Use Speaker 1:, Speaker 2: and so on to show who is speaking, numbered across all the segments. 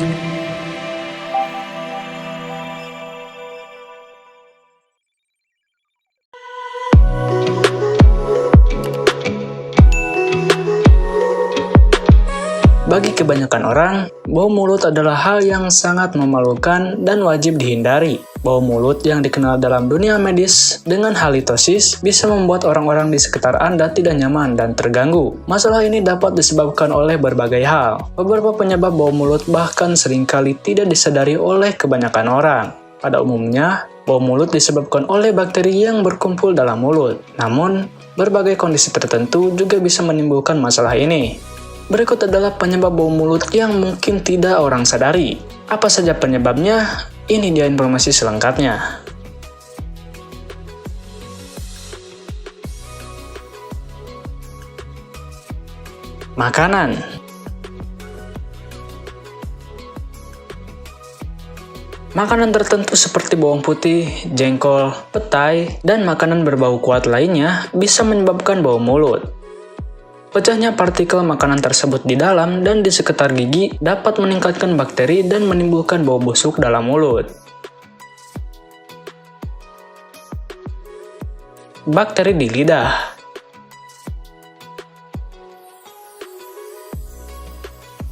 Speaker 1: Bagi kebanyakan orang, bau mulut adalah hal yang sangat memalukan dan wajib dihindari. Bau mulut yang dikenal dalam dunia medis dengan halitosis bisa membuat orang-orang di sekitar Anda tidak nyaman dan terganggu. Masalah ini dapat disebabkan oleh berbagai hal. Beberapa penyebab bau mulut bahkan seringkali tidak disadari oleh kebanyakan orang. Pada umumnya, bau mulut disebabkan oleh bakteri yang berkumpul dalam mulut. Namun, berbagai kondisi tertentu juga bisa menimbulkan masalah ini. Berikut adalah penyebab bau mulut yang mungkin tidak orang sadari. Apa saja penyebabnya? Ini dia informasi selengkapnya. Makanan. Makanan tertentu seperti bawang putih, jengkol, petai, dan makanan berbau kuat lainnya bisa menyebabkan bau mulut. Pecahnya partikel makanan tersebut di dalam dan di sekitar gigi dapat meningkatkan bakteri dan menimbulkan bau busuk dalam mulut. Bakteri di lidah.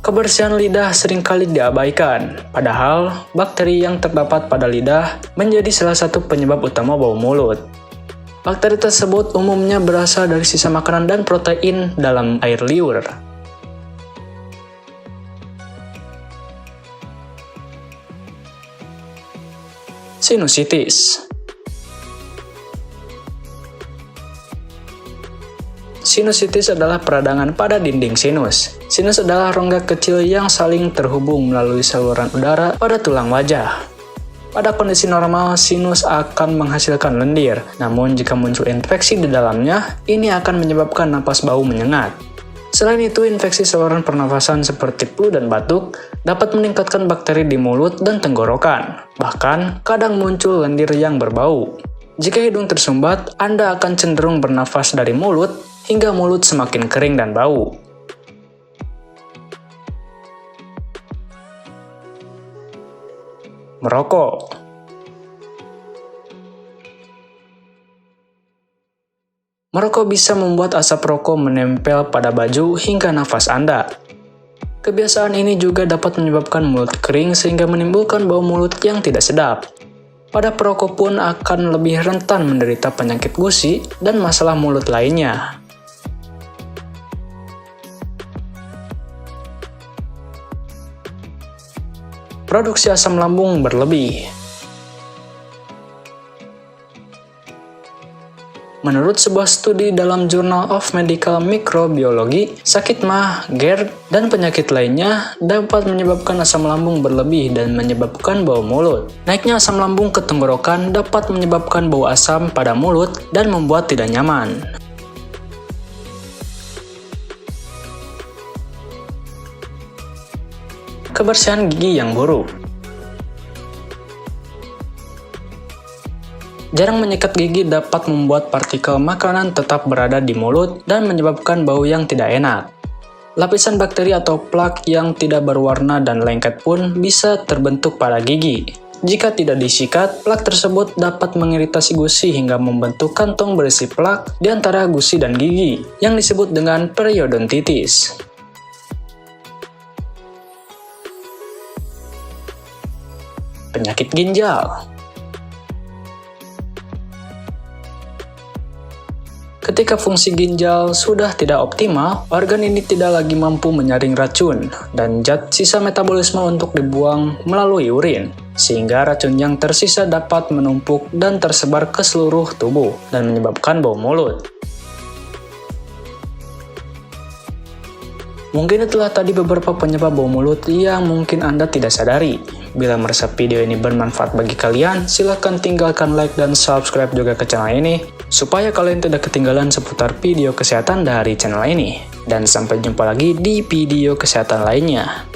Speaker 1: Kebersihan lidah seringkali diabaikan, padahal bakteri yang terdapat pada lidah menjadi salah satu penyebab utama bau mulut. Bakteri tersebut umumnya berasal dari sisa makanan dan protein dalam air liur. Sinusitis. Sinusitis adalah peradangan pada dinding sinus. Sinus adalah rongga kecil yang saling terhubung melalui saluran udara pada tulang wajah. Pada kondisi normal, sinus akan menghasilkan lendir. Namun, jika muncul infeksi di dalamnya, ini akan menyebabkan napas bau menyengat. Selain itu, infeksi saluran pernafasan seperti flu dan batuk dapat meningkatkan bakteri di mulut dan tenggorokan. Bahkan, kadang muncul lendir yang berbau. Jika hidung tersumbat, Anda akan cenderung bernafas dari mulut hingga mulut semakin kering dan bau. Merokok. Merokok bisa membuat asap rokok menempel pada baju hingga nafas Anda. Kebiasaan ini juga dapat menyebabkan mulut kering sehingga menimbulkan bau mulut yang tidak sedap. Pada perokok pun akan lebih rentan menderita penyakit gusi dan masalah mulut lainnya. Produksi asam lambung berlebih. Menurut sebuah studi dalam Journal of Medical Microbiology, sakit MAH, GERD, dan penyakit lainnya dapat menyebabkan asam lambung berlebih dan menyebabkan bau mulut. Naiknya asam lambung ke tenggorokan dapat menyebabkan bau asam pada mulut dan membuat tidak nyaman. Kebersihan gigi yang buruk. Jarang menyikat gigi dapat membuat partikel makanan tetap berada di mulut dan menyebabkan bau yang tidak enak. Lapisan bakteri atau plak yang tidak berwarna dan lengket pun bisa terbentuk pada gigi. Jika tidak disikat, plak tersebut dapat mengiritasi gusi hingga membentuk kantong berisi plak di antara gusi dan gigi, yang disebut dengan periodontitis. Penyakit ginjal. Ketika fungsi ginjal sudah tidak optimal, organ ini tidak lagi mampu menyaring racun dan zat sisa metabolisme untuk dibuang melalui urin, sehingga racun yang tersisa dapat menumpuk dan tersebar ke seluruh tubuh dan menyebabkan bau mulut. Mungkin itulah tadi beberapa penyebab bau mulut yang mungkin Anda tidak sadari. Bila merasa video ini bermanfaat bagi kalian, silahkan tinggalkan like dan subscribe juga ke channel ini, supaya kalian tidak ketinggalan seputar video kesehatan dari channel ini. Dan sampai jumpa lagi di video kesehatan lainnya.